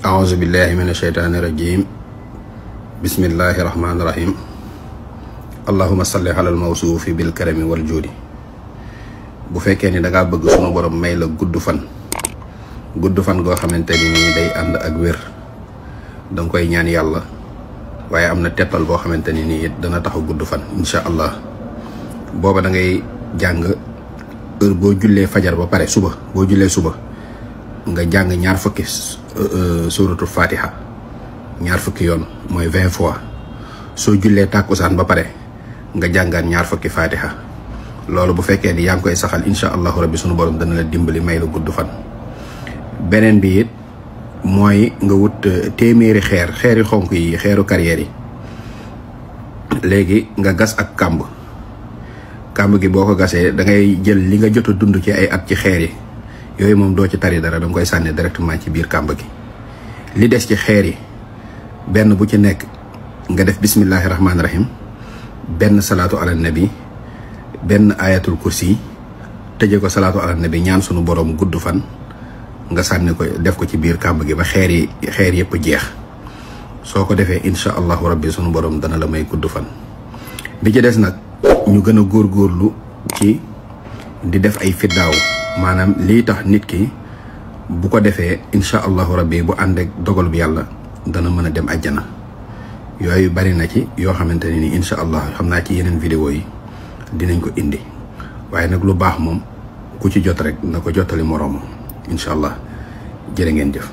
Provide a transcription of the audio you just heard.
أعوذ بالله من الشيطان الرجيم بسم الله الرحمن الرحيم اللهم صل على الموصوف بالكرم والجود bu fekkee ni da ngaa bëgg sunu borom may la gudd fan goo xamante ni nii day ànd ak wér danga koy ñaan yàlla waaye am na tettal boo xamante ni nii it dana taxaw gudd fan insha allah booba da ngay jàng heure boo jullee fajar ba pare suba boo jullee suba nga jàng ñaar fukki suratul fatiha ñaar fukki yoon mooy 20 fois soo jullee tàkkusaan ba pare nga jàngaat ñaar fukki fatiha loolu bu fekkee ni yaa ngi koy saxal insha allahu rabbi sunu borom dana la dimbali may la gudd fan. beneen bi it mooy nga wut téeméeri xeeri xonk yi xeeru carrière yi léegi nga gas ak kàmb gi boo ko gasee da ngay jël li nga jot a dund ci ay at ci xeer yi yooyu moom doo ci tari dara danga koy sànni directement ci biir kàmb gi. li des ci xeer yi benn bu ci nekk nga def bismillahi rahmaani rahim benn salaatu ala nabi benn ayatul kursi tëje ko salaatu ala nabi ñaan sunu borom gudd fan nga sànni ko def ko ci biir kàmb gi ba xeer yëpp jeex. soo ko defee insha allahu rabbi sunu borom dana la may gudd fan. bi ci des nag ñu gën a góorgóorlu ci di def ay fiddaaw maanaam lii tax nit ki bu ko defee insha allahu rabbi bu ànd ak dogal bi yàlla dana mën a dem àjjana. yooyu bari na ci yoo xamante ne ni insha allah xam naa ci yeneen vidéo yi dinañ ko indi waaye nag lu baax moom ku ci jot rek na ko jottali moroomam insha allah jërë ngeen jëf.